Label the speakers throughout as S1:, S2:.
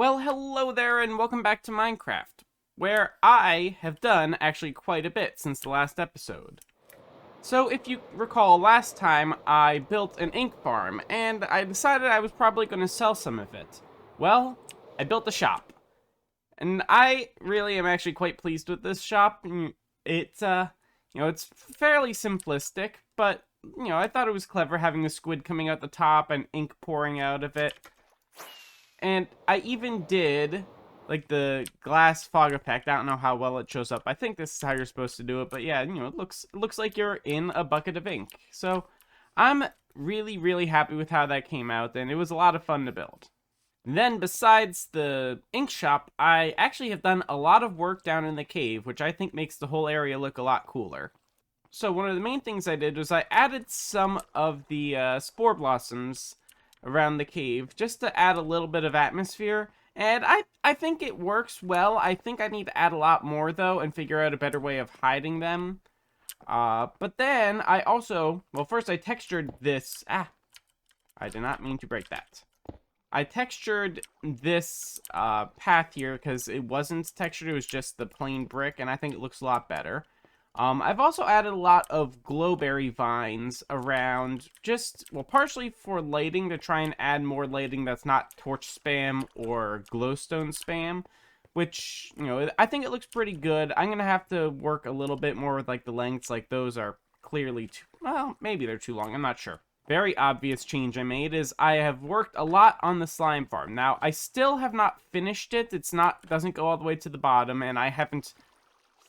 S1: Well, hello there, and welcome back to Minecraft, where I have done actually quite a bit since the last episode. So, if you recall, last time I built an ink farm, and I decided I was probably going to sell some of it. Well, I built a shop, and I really am actually quite pleased with this shop. It's fairly simplistic, but, I thought it was clever having a squid coming out the top and ink pouring out of it. And I even did, like, the glass fog effect. I don't know how well it shows up. I think this is how you're supposed to do it. But yeah, it looks like you're in a bucket of ink. So I'm really, really happy with how that came out. And it was a lot of fun to build. Then, besides the ink shop, I actually have done a lot of work down in the cave, which I think makes the whole area look a lot cooler. So one of the main things I did was I added some of the spore blossoms around the cave just to add a little bit of atmosphere, and I think it works well. I think I need to add a lot more though and figure out a better way of hiding them. But then I also, well, first I textured this. I did not mean to break that. I textured this path here because it wasn't textured, it was just the plain brick, and I think it looks a lot better. I've also added a lot of glowberry vines around, partially for lighting, to try and add more lighting that's not torch spam or glowstone spam, which, I think it looks pretty good. I'm going to have to work a little bit more with, like, the lengths. Like, those are clearly well, maybe they're too long, I'm not sure. Very obvious change I made is I have worked a lot on the slime farm. Now, I still have not finished it. Doesn't go all the way to the bottom, and I haven't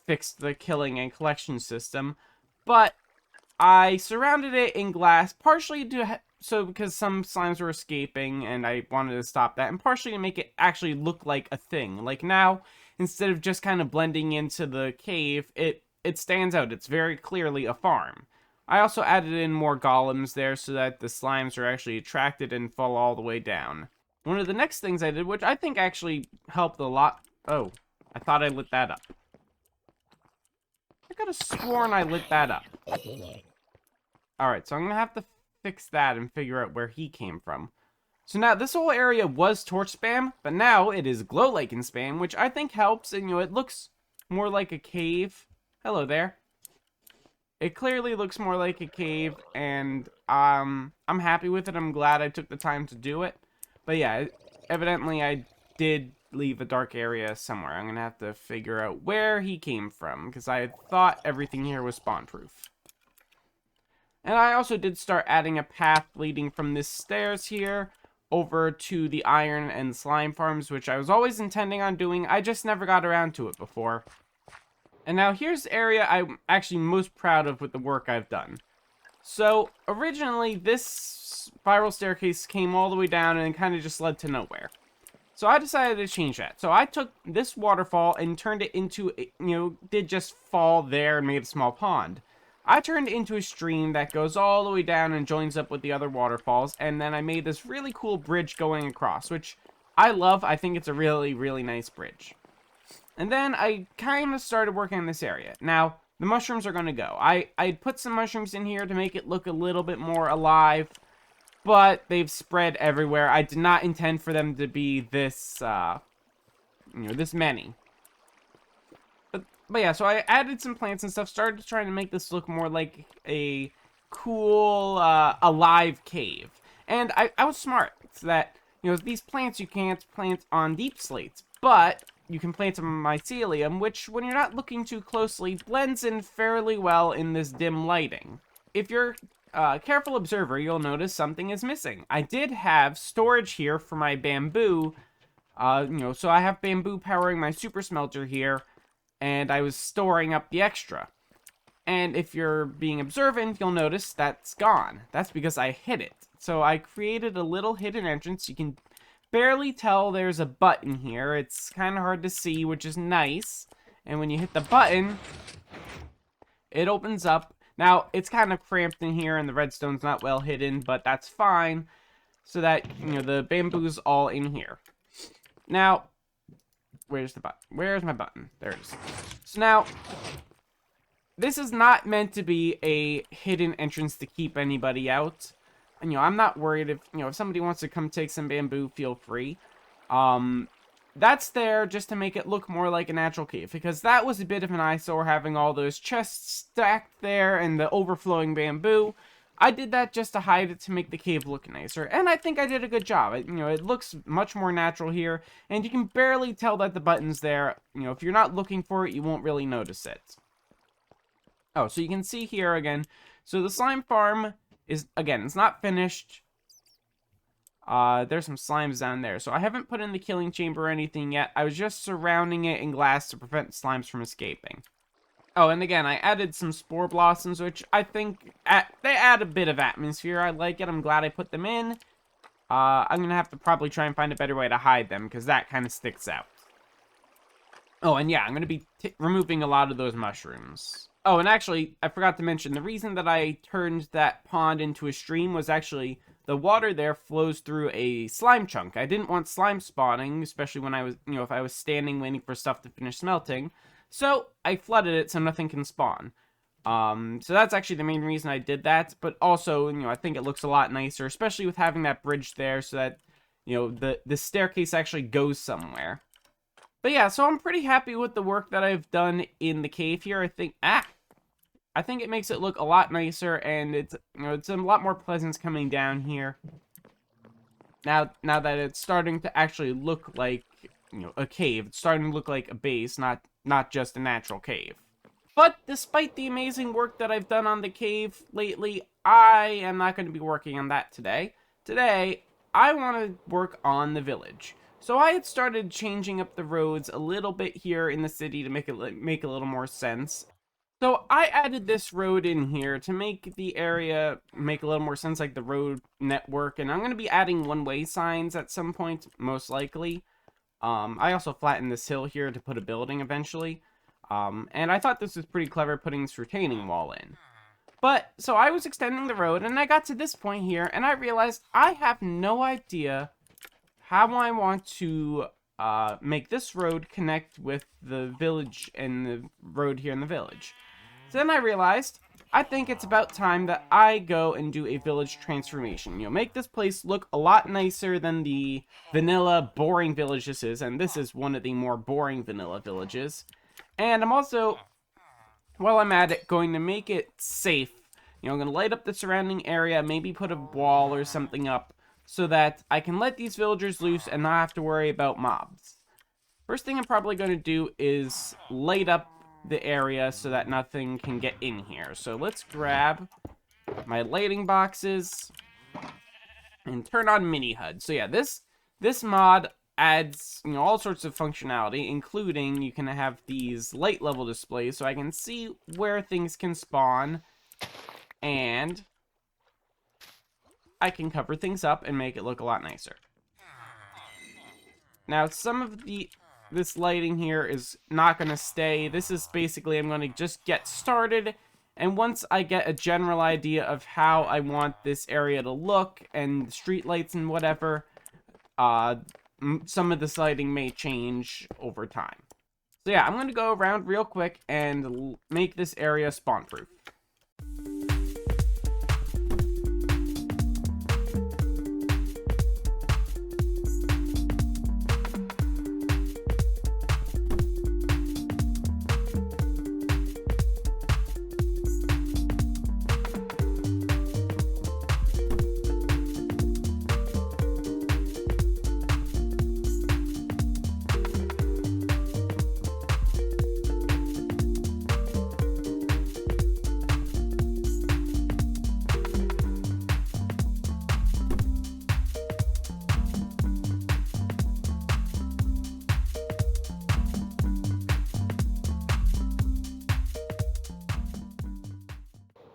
S1: fixed the killing and collection system, but I surrounded it in glass, partially because some slimes were escaping and I wanted to stop that, and partially to make it actually look like a thing. Like now, instead of just kind of blending into the cave, it stands out. It's very clearly a farm. I also added in more golems there so that the slimes are actually attracted and fall all the way down. One of the next things I did, which I think actually helped a lot. Oh, I thought I lit that up. I could have sworn I lit that up. Alright, so I'm gonna have to fix that and figure out where he came from. So now, this whole area was torch spam, but now it is glow lichen spam, which I think helps, and it looks more like a cave. Hello there. It clearly looks more like a cave, and I'm happy with it. I'm glad I took the time to do it. But yeah, evidently I did leave a dark area somewhere. I'm gonna have to figure out where he came from, because I thought everything here was spawn proof. And I also did start adding a path leading from this stairs here over to the iron and slime farms, which I was always intending on doing. I just never got around to it before. And now here's the area I'm actually most proud of with the work I've done. So originally this spiral staircase came all the way down and kind of just led to nowhere. So I decided to change that. So I took this waterfall and turned it into, did just fall there and made a small pond. I turned it into a stream that goes all the way down and joins up with the other waterfalls. And then I made this really cool bridge going across, which I love. I think it's a really, really nice bridge. And then I kind of started working on this area. Now, the mushrooms are going to go. I put some mushrooms in here to make it look a little bit more alive, but they've spread everywhere. I did not intend for them to be this, this many. But yeah, so I added some plants and stuff, started trying to make this look more like a cool, alive cave. And I was smart, so that, these plants you can't plant on deep slates, but you can plant some mycelium, which, when you're not looking too closely, blends in fairly well in this dim lighting. If you're careful observer, you'll notice something is missing. I did have storage here for my bamboo, so I have bamboo powering my super smelter here, and I was storing up the extra. And if you're being observant, you'll notice that's gone. That's because I hid it. So I created a little hidden entrance. You can barely tell there's a button here. It's kind of hard to see, which is nice. And when you hit the button, it opens up. Now, it's kind of cramped in here, and the redstone's not well hidden, but that's fine, so that, the bamboo's all in here. Now, where's the button? Where's my button? There it is. So now, this is not meant to be a hidden entrance to keep anybody out. And, I'm not worried if somebody wants to come take some bamboo, feel free. that's there just to make it look more like a natural cave, because that was a bit of an eyesore having all those chests stacked there and the overflowing bamboo. I did that just to hide it to make the cave look nicer, and I think I did a good job. It looks much more natural here, and you can barely tell that the button's there. If you're not looking for it, you won't really notice it. Oh, so you can see here again. So the slime farm is, again, it's not finished. There's some slimes down there. So I haven't put in the killing chamber or anything yet. I was just surrounding it in glass to prevent slimes from escaping. Oh, and again, I added some spore blossoms, which I think they add a bit of atmosphere. I like it. I'm glad I put them in. I'm going to have to probably try and find a better way to hide them, because that kind of sticks out. Oh, and yeah, I'm going to be removing a lot of those mushrooms. Oh, and actually, I forgot to mention, the reason that I turned that pond into a stream was actually the water there flows through a slime chunk. I didn't want slime spawning, especially when I was, if I was standing waiting for stuff to finish smelting. So I flooded it so nothing can spawn. So that's actually the main reason I did that. But also, I think it looks a lot nicer, especially with having that bridge there so that, the staircase actually goes somewhere. But yeah, so I'm pretty happy with the work that I've done in the cave here. I think it makes it look a lot nicer, and it's a lot more pleasant coming down here. Now that it's starting to actually look like, a cave. It's starting to look like a base, not just a natural cave. But despite the amazing work that I've done on the cave lately, I am not going to be working on that today. Today, I want to work on the village. So I had started changing up the roads a little bit here in the city to make it make a little more sense. So I added this road in here to make the area make a little more sense, like the road network. And I'm going to be adding one-way signs at some point, most likely. I also flattened this hill here to put a building eventually. And I thought this was pretty clever putting this retaining wall in. But, so I was extending the road, and I got to this point here, and I realized I have no idea how I want to make this road connect with the village and the road here in the village. So then I realized, I think it's about time that I go and do a village transformation. Make this place look a lot nicer than the vanilla, boring village this is, and this is one of the more boring vanilla villages. And I'm also, while I'm at it, going to make it safe. I'm going to light up the surrounding area, maybe put a wall or something up, so that I can let these villagers loose and not have to worry about mobs. First thing I'm probably going to do is light up the area so that nothing can get in here. So let's grab my lighting boxes and turn on mini HUD. So yeah, this mod adds all sorts of functionality, including you can have these light level displays so I can see where things can spawn, and I can cover things up and make it look a lot nicer. Now, some of this lighting here is not going to stay. This is basically, I'm going to just get started, and once I get a general idea of how I want this area to look, and street lights and whatever, some of this lighting may change over time. So yeah, I'm going to go around real quick and make this area spawn-proof.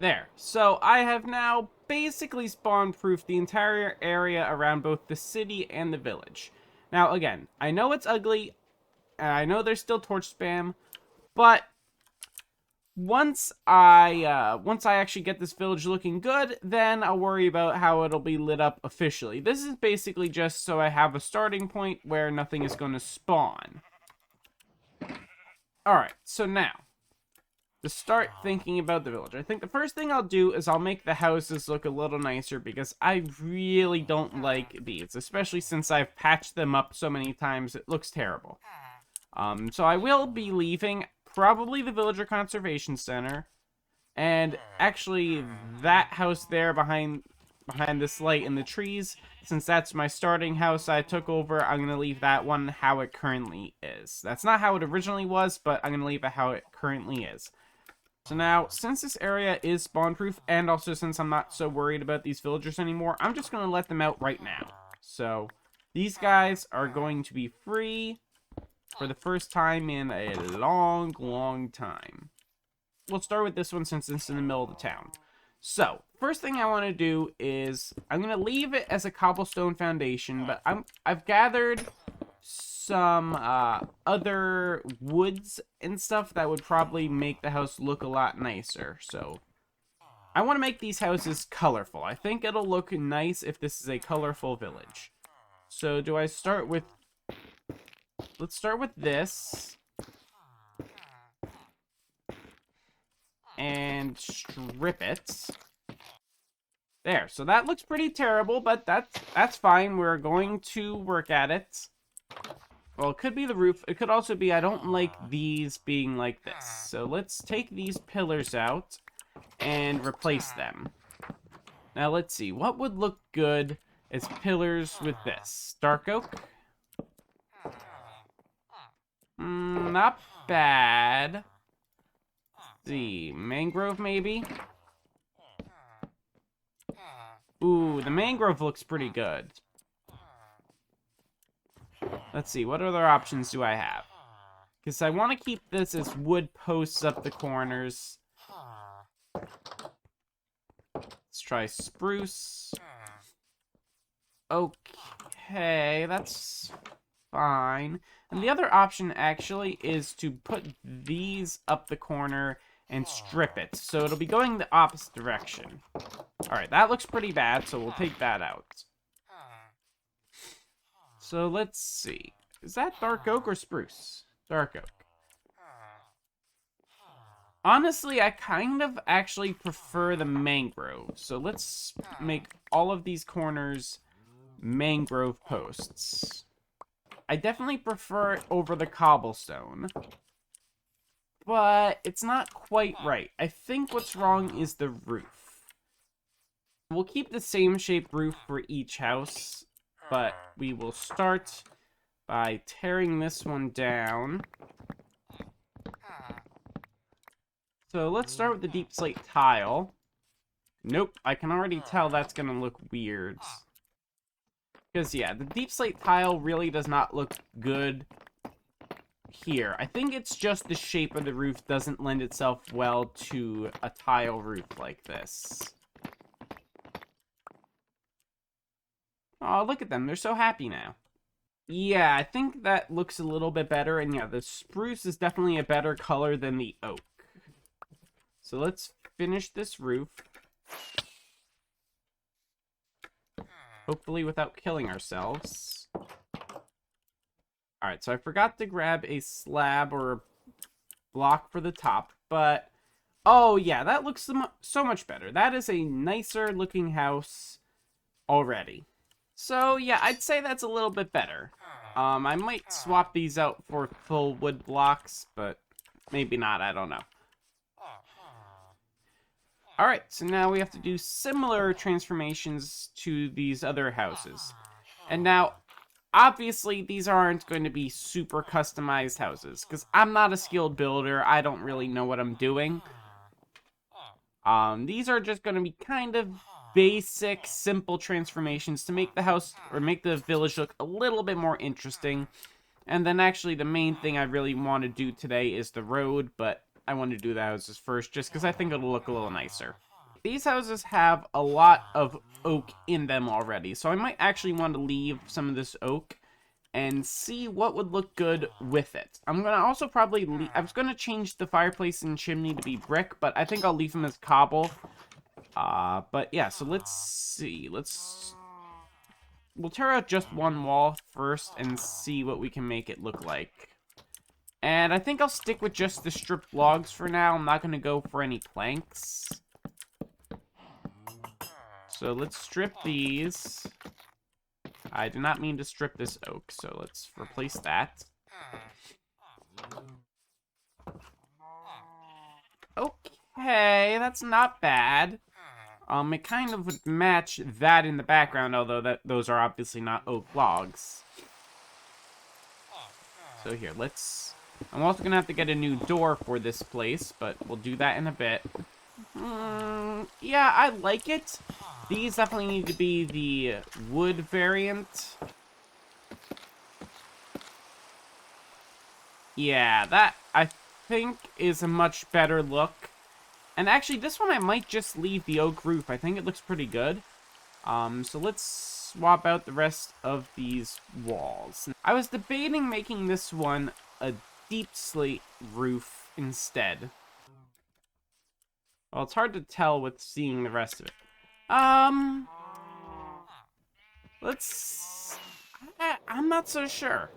S1: There. So I have now basically spawn-proofed the entire area around both the city and the village. Now, again, I know it's ugly, and I know there's still torch spam, but once I actually get this village looking good, then I'll worry about how it'll be lit up officially. This is basically just so I have a starting point where nothing is going to spawn. Alright, so now, to start thinking about the village. I think the first thing I'll do is I'll make the houses look a little nicer because I really don't like these, especially since I've patched them up so many times. It looks terrible. So I will be leaving probably the Villager Conservation Center, and actually that house there behind this light in the trees, since that's my starting house I took over, I'm going to leave that one how it currently is. That's not how it originally was, but I'm going to leave it how it currently is. So now, since this area is spawn-proof, and also since I'm not so worried about these villagers anymore, I'm just going to let them out right now. So, these guys are going to be free for the first time in a long, long time. We'll start with this one since it's in the middle of the town. So, first thing I want to do is, I'm going to leave it as a cobblestone foundation, but I've gathered some other woods and stuff that would probably make the house look a lot nicer. So, I want to make these houses colorful. I think it'll look nice if this is a colorful village. So, do I start with... Let's start with this. And strip it. There, so that looks pretty terrible, but that's fine. We're going to work at it. Well, it could be the roof. It could also be I don't like these being like this. So let's take these pillars out and replace them. Now let's see. What would look good as pillars with this? Dark oak? Not bad. See, mangrove maybe? Ooh, the mangrove looks pretty good. Let's see, what other options do I have? Because I want to keep this as wood posts up the corners. Let's try spruce. Okay, that's fine. And the other option actually is to put these up the corner and strip it. So it'll be going the opposite direction. Alright, that looks pretty bad, so we'll take that out. So let's see. Is that dark oak or spruce? Dark oak. Honestly, I kind of actually prefer the mangrove. So let's make all of these corners mangrove posts. I definitely prefer it over the cobblestone. But it's not quite right. I think what's wrong is the roof. We'll keep the same shaped roof for each house, but we will start by tearing this one down. So let's start with the deep slate tile. Nope, I can already tell that's gonna look weird. Because, yeah, the deep slate tile really does not look good here. I think it's just the shape of the roof doesn't lend itself well to a tile roof like this. Oh, look at them. They're so happy now. Yeah, I think that looks a little bit better. And yeah, the spruce is definitely a better color than the oak. So let's finish this roof. Hopefully without killing ourselves. Alright, so I forgot to grab a slab or a block for the top, but... Oh, yeah, that looks so much better. That is a nicer looking house already. So, yeah, I'd say that's a little bit better. I might swap these out for full wood blocks, but maybe not, I don't know. Alright, so now we have to do similar transformations to these other houses. And now, obviously, these aren't going to be super customized houses, because I'm not a skilled builder, I don't really know what I'm doing. These are just going to be kind of basic, simple transformations to make the house, or make the village look a little bit more interesting. And then actually the main thing I really want to do today is the road, but I want to do the houses first just because I think it'll look a little nicer. These houses have a lot of oak in them already, so I might actually want to leave some of this oak and see what would look good with it. I'm going to also probably I was going to change the fireplace and chimney to be brick, but I think I'll leave them as cobble. But yeah, so let's see. We'll tear out just one wall first and see what we can make it look like. And I think I'll stick with just the stripped logs for now. I'm not going to go for any planks. So let's strip these. I did not mean to strip this oak, so let's replace that. Okay, that's not bad. It kind of would match that in the background, although those are obviously not oak logs. So here, I'm also gonna have to get a new door for this place, but we'll do that in a bit. Yeah, I like it. These definitely need to be the wood variant. Yeah, that, I think, is a much better look. And actually, this one I might just leave the oak roof. I think it looks pretty good. So let's swap out the rest of these walls. I was debating making this one a deep slate roof instead. Well, it's hard to tell with seeing the rest of it. I'm not so sure.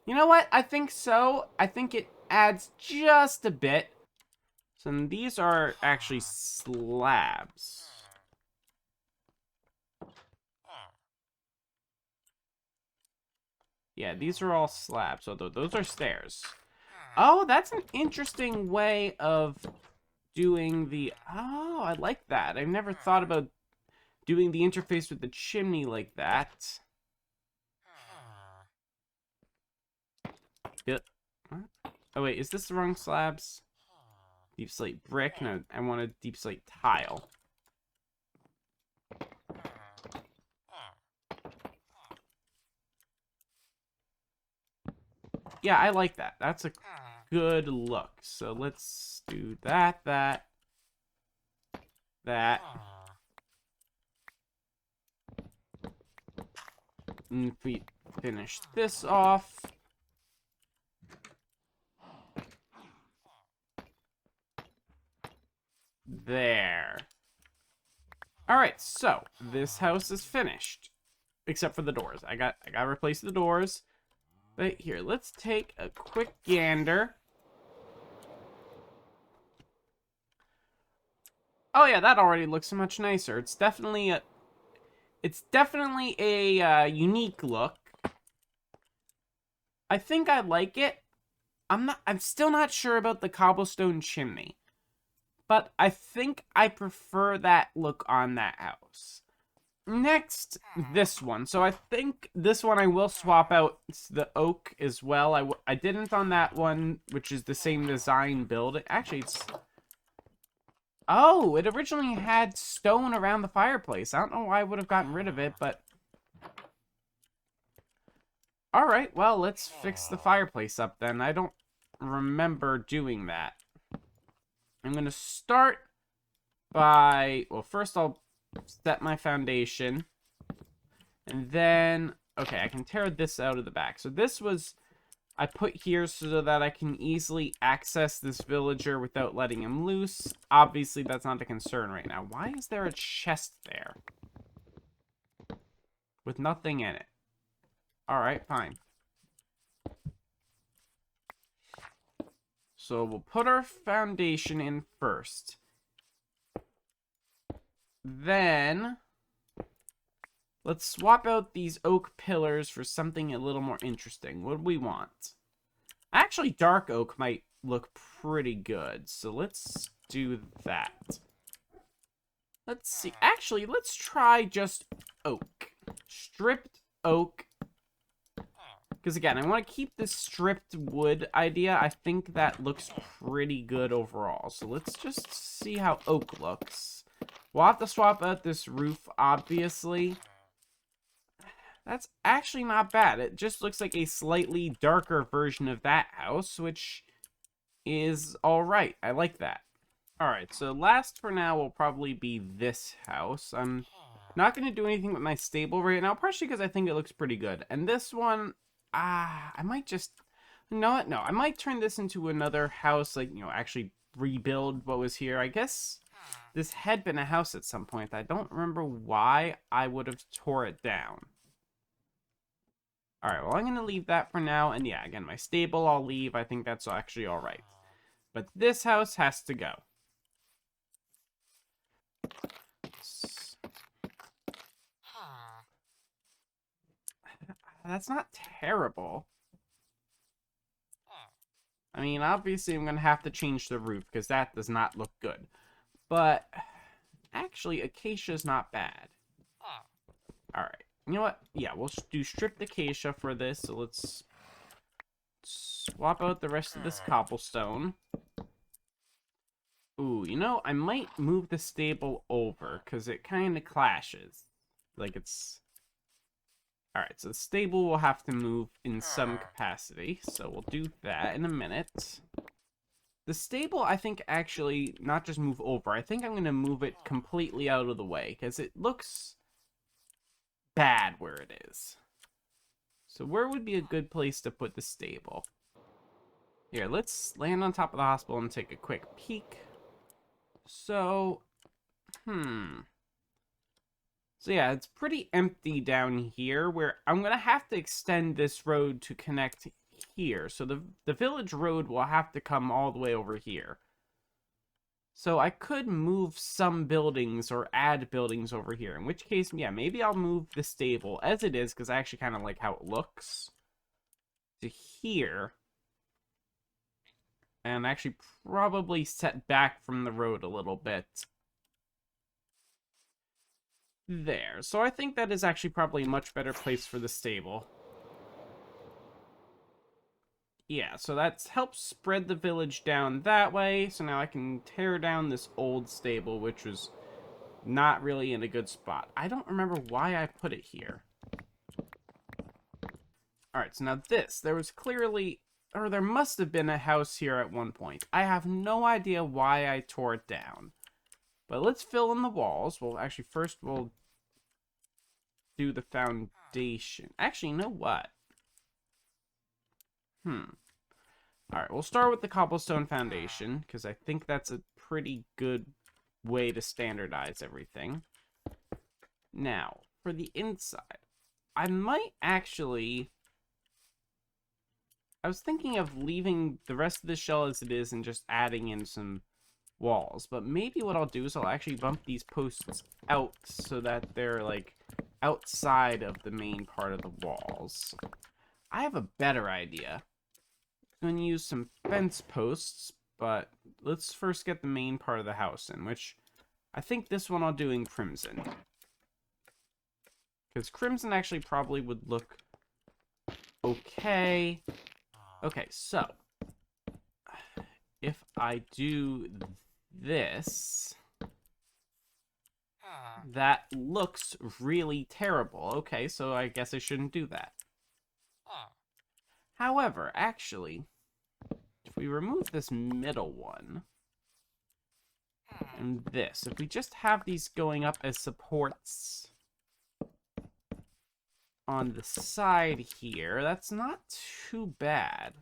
S1: You know what? I think so. I think it adds just a bit. So these are actually slabs. Yeah, these are all slabs, although those are stairs. Oh, that's an interesting way of doing the... Oh, I like that. I've never thought about doing the interface with the chimney like that. Yep. Oh, wait, is this the wrong slabs? Deep slate brick? No, I want a deep slate tile. Yeah, I like that. That's a good look. So let's do that. And if we finish this off. There. Alright, so this house is finished. Except for the doors. I gotta replace the doors. But here, let's take a quick gander. Oh yeah, that already looks much nicer. It's definitely a unique look. I think I like it. I'm still not sure about the cobblestone chimney. But I think I prefer that look on that house. Next, this one. So I think this one I will swap out the oak as well. I didn't on that one, which is the same design build. Actually, it's... Oh, it originally had stone around the fireplace. I don't know why I would have gotten rid of it, but... Alright, well, let's fix the fireplace up then. I don't remember doing that. I'm going to start by... Well, first I'll set my foundation. And then... Okay, I can tear this out of the back. So this was... I put here so that I can easily access this villager without letting him loose. Obviously, that's not a concern right now. Why is there a chest there? With nothing in it. Alright, fine. So we'll put our foundation in first. Then, let's swap out these oak pillars for something a little more interesting. What do we want? Actually, dark oak might look pretty good. So let's do that. Let's see. Actually, let's try just oak. Stripped oak. Because again, I want to keep this stripped wood idea. I think that looks pretty good overall. So let's just see how oak looks. We'll have to swap out this roof, obviously. That's actually not bad. It just looks like a slightly darker version of that house, which is alright. I like that. Alright, so last for now will probably be this house. I'm not going to do anything with my stable right now, partially because I think it looks pretty good. And this one, I might just... No, I might turn this into another house, like, you know, actually rebuild what was here. I guess this had been a house at some point. I don't remember why I would have tore it down. Alright, well, I'm going to leave that for now. And yeah, again, my stable I'll leave. I think that's actually alright. But this house has to go. That's not terrible. I mean, obviously I'm going to have to change the roof because that does not look good. But actually, acacia's not bad. Alright. You know what? Yeah, we'll do stripped acacia for this. So let's swap out the rest of this cobblestone. Ooh, you know, I might move the stable over because it kind of clashes. Like it's... Alright, so the stable will have to move in some capacity. So we'll do that in a minute. The stable, I think, actually, not just move over. I think I'm going to move it completely out of the way because it looks bad where it is. So where would be a good place to put the stable? Here, let's land on top of the hospital and take a quick peek. So, So yeah, it's pretty empty down here where I'm going to have to extend this road to connect here. So the village road will have to come all the way over here. So I could move some buildings or add buildings over here. In which case, yeah, maybe I'll move the stable as it is because I actually kind of like how it looks to here. And actually probably set back from the road a little bit. There. So I think that is actually probably a much better place for the stable. Yeah, so that helps spread the village down that way. So now I can tear down this old stable, which was not really in a good spot. I don't remember why I put it here. Alright, so now this. There was clearly... Or there must have been a house here at one point. I have no idea why I tore it down. But let's fill in the walls. Well, actually, first we'll do the foundation. Actually, you know what? Alright, we'll start with the cobblestone foundation, because I think that's a pretty good way to standardize everything. Now, for the inside, I might actually... I was thinking of leaving the rest of the shell as it is and just adding in some walls. But maybe what I'll do is I'll actually bump these posts out so that they're, like, outside of the main part of the walls. I have a better idea. I'm going to use some fence posts, but let's first get the main part of the house in, which I think this one I'll do in crimson. Because crimson actually probably would look okay. Okay, so if I do this, that looks really terrible. Okay, so I guess I shouldn't do that. However, actually, if we remove this middle one, and this, if we just have these going up as supports on the side here, that's not too bad.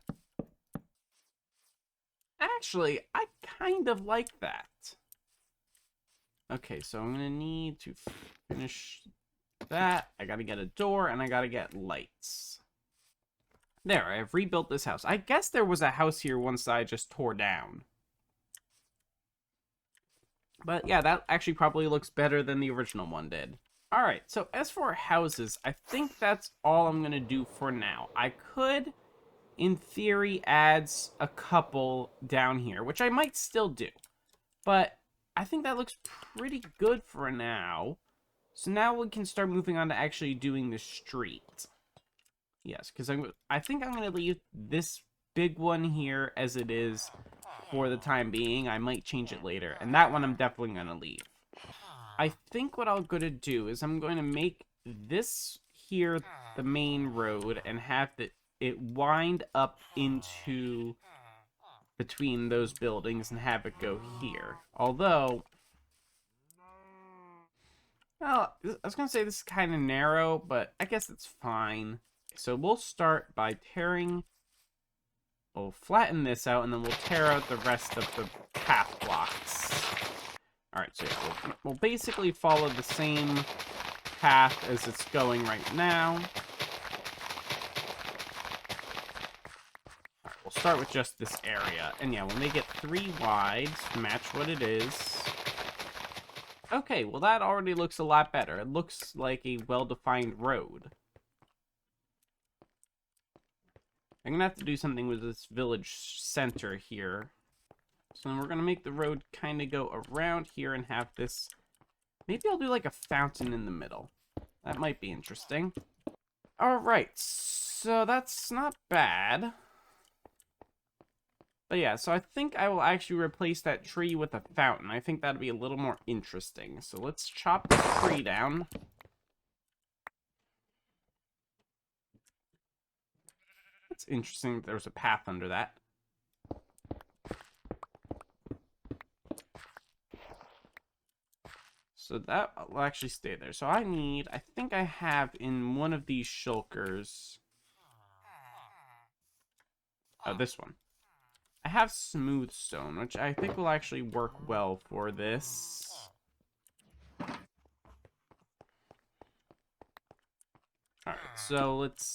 S1: Actually, I kind of like that. Okay, so I'm gonna need to finish that. I gotta get a door, and I gotta get lights. There, I've rebuilt this house. I guess there was a house here once I just tore down. But yeah, that actually probably looks better than the original one did. Alright, so as for houses, I think that's all I'm gonna do for now. I could, in theory, add a couple down here, which I might still do. But I think that looks pretty good for now. So now we can start moving on to actually doing the street. Yes, because I think I'm going to leave this big one here as it is for the time being. I might change it later. And that one I'm definitely going to leave. I think what I'm going to do is I'm going to make this here the main road and have it wind up into between those buildings and have it go here. Although, well, I was going to say this is kind of narrow, but I guess it's fine. So we'll start by we'll flatten this out, and then we'll tear out the rest of the path blocks. Alright, so yeah, we'll basically follow the same path as it's going right now. start with just this area. And yeah, we'll make it 3 wide to match what it is. Okay, well that already looks a lot better. It looks like a well-defined road. I'm gonna have to do something with this village center here. So then we're gonna make the road kind of go around here and have this... Maybe I'll do like a fountain in the middle. That might be interesting. Alright, so that's not bad. But yeah, so I think I will actually replace that tree with a fountain. I think that'd be a little more interesting. So let's chop the tree down. It's interesting that there's a path under that. So that will actually stay there. So I think I have in one of these shulkers... Oh, this one. I have smooth stone, which I think will actually work well for this. Alright, so let's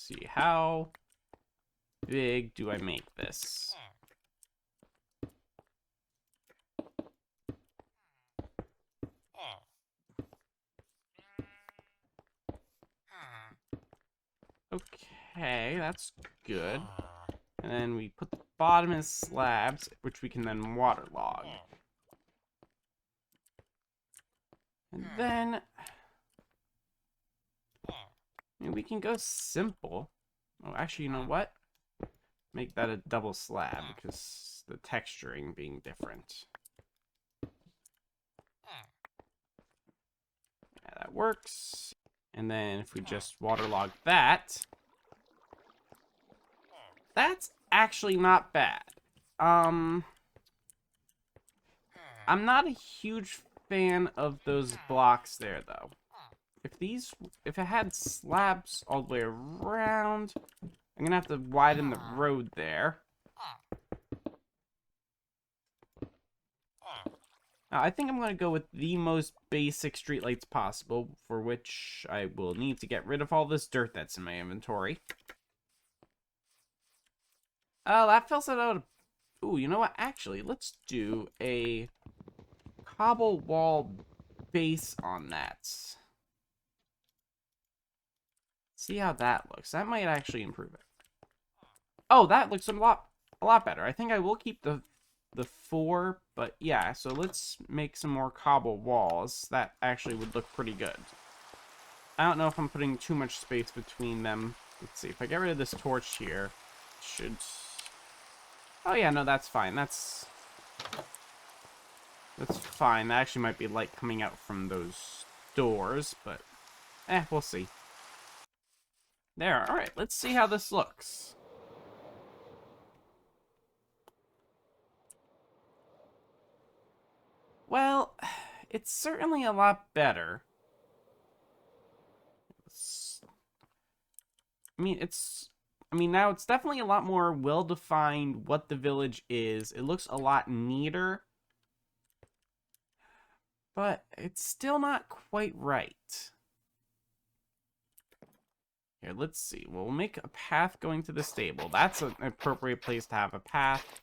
S1: see. How big do I make this? Okay, that's good. And then we put the bottom as slabs, which we can then waterlog. And then we can go simple. Oh, actually, you know what? Make that a double slab because the texturing being different. Yeah, that works. And then if we just waterlog that, that's actually not bad. I'm not a huge fan of those blocks there, though. If it had slabs all the way around, I'm gonna have to widen the road there. Now, I think I'm gonna go with the most basic streetlights possible, for which I will need to get rid of all this dirt that's in my inventory. Oh, that fills it out. Ooh, you know what? Actually, let's do a cobble wall base on that. See how that looks. That might actually improve it. Oh, that looks a lot better. I think I will keep the 4, but yeah, so let's make some more cobble walls. That actually would look pretty good. I don't know if I'm putting too much space between them. Let's see, if I get rid of this torch here, it should... Oh yeah, no, that's fine. That's fine. That actually might be light coming out from those doors, but we'll see. There, alright, let's see how this looks. Well, it's certainly a lot better. Now it's definitely a lot more well-defined what the village is. It looks a lot neater. But it's still not quite right. Here, let's see. We'll make a path going to the stable. That's an appropriate place to have a path.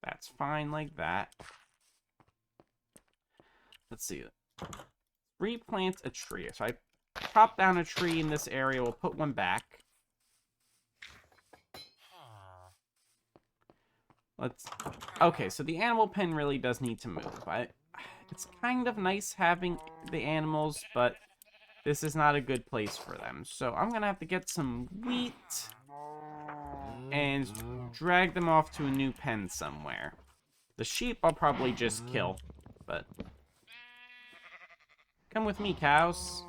S1: That's fine like that. Let's see. Replant a tree. So I chop down a tree in this area. We'll put one back. Okay, so the animal pen really does need to move. It's kind of nice having the animals, but this is not a good place for them. So I'm gonna have to get some wheat and drag them off to a new pen somewhere. The sheep I'll probably just kill, but come with me, cows.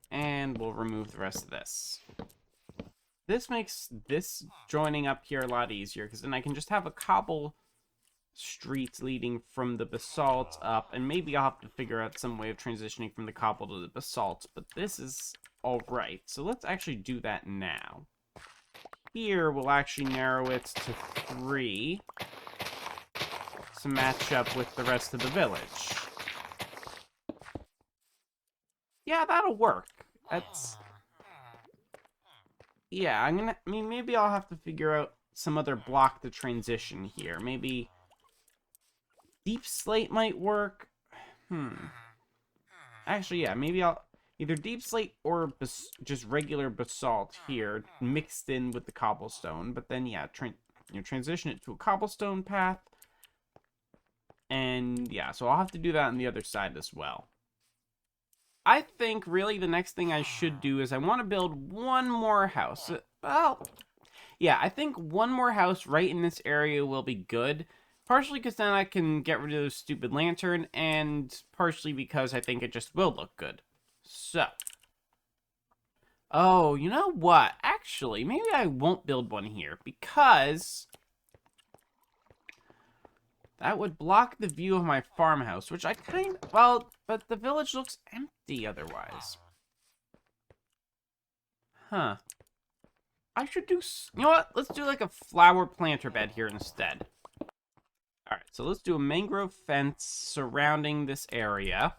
S1: And we'll remove the rest of this. This makes this joining up here a lot easier, because then I can just have a cobble streets leading from the basalt up, and maybe I'll have to figure out some way of transitioning from the cobble to the basalt, but this is alright. So let's actually do that now. Here, we'll actually narrow it to 3 to match up with the rest of the village. Yeah, that'll work. That's... Yeah, I mean, maybe I'll have to figure out some other block to transition here. Maybe deep slate might work. Actually, yeah, maybe I'll either deep slate or just regular basalt here, mixed in with the cobblestone. But then, yeah, transition it to a cobblestone path. And yeah, so I'll have to do that on the other side as well. I think really the next thing I should do is I want to build one more house. Well, yeah, I think one more house right in this area will be good. Partially because then I can get rid of the stupid lantern, and partially because I think it just will look good. So. Oh, you know what? Actually, maybe I won't build one here, because that would block the view of my farmhouse, which I well, but the village looks empty otherwise. Huh. I should do, you know what? Let's do like a flower planter bed here instead. Alright, so let's do a mangrove fence surrounding this area.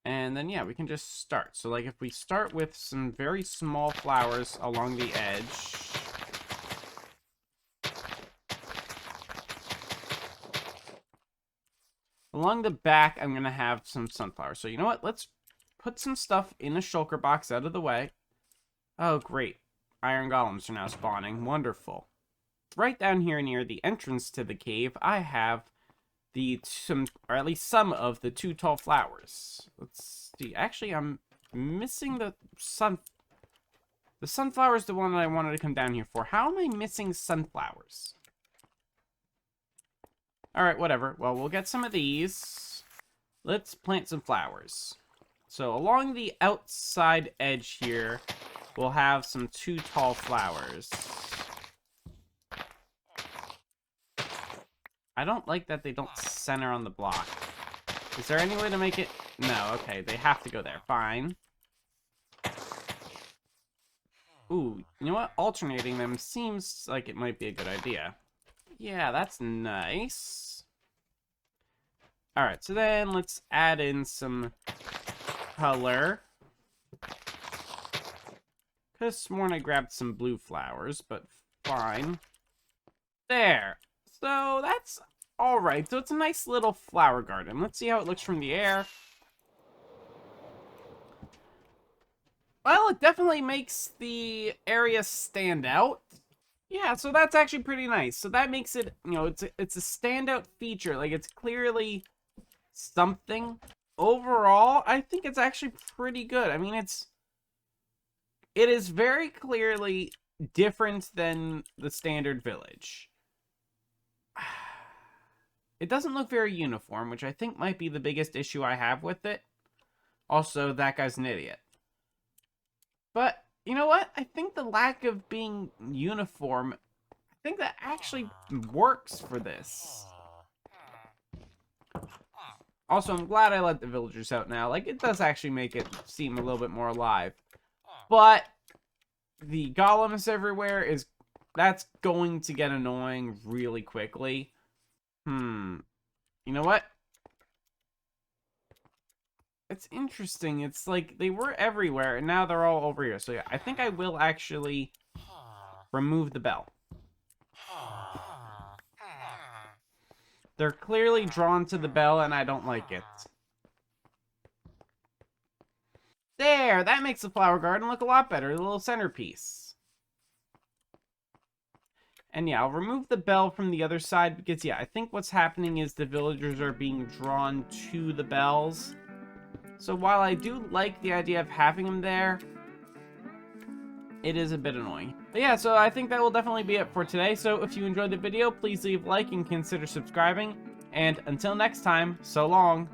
S1: And then, yeah, we can just start. So, like, if we start with some very small flowers along the edge. Along the back, I'm going to have some sunflowers. So, you know what? Let's put some stuff in a shulker box out of the way. Oh, great. Iron golems are now spawning. Wonderful. Right down here near the entrance to the cave, I have or at least some of the 2 tall flowers. Let's see. Actually, I'm missing the sunflower is the one that I wanted to come down here for. How am I missing sunflowers? Alright, whatever. Well, we'll get some of these. Let's plant some flowers. So, along the outside edge here, we'll have some 2 tall flowers. I don't like that they don't center on the block. Is there any way to make it? No, okay, they have to go there. Fine. Ooh, you know what? Alternating them seems like it might be a good idea. Yeah, that's nice. Alright, so then let's add in some color. Could have sworn I grabbed some blue flowers, but fine. There. So that's alright. So it's a nice little flower garden. Let's see how it looks from the air. Well, it definitely makes the area stand out. Yeah, so that's actually pretty nice. So that makes it, you know, it's a standout feature. Like, it's clearly something. Overall, I think it's actually pretty good. I mean, it is very clearly different than the standard village. It doesn't look very uniform, which I think might be the biggest issue I have with it. Also, that guy's an idiot. But, you know what? I think the lack of being uniform, I think that actually works for this. Also, I'm glad I let the villagers out now. Like, it does actually make it seem a little bit more alive. But the golems everywhere that's going to get annoying really quickly. You know what? It's interesting. It's like they were everywhere, and now they're all over here. So yeah, I think I will actually remove the bell. They're clearly drawn to the bell, and I don't like it. There! That makes the flower garden look a lot better. The little centerpiece. And yeah, I'll remove the bell from the other side because, yeah, I think what's happening is the villagers are being drawn to the bells. So while I do like the idea of having them there, it is a bit annoying. But yeah, so I think that will definitely be it for today. So if you enjoyed the video, please leave a like and consider subscribing. And until next time, so long.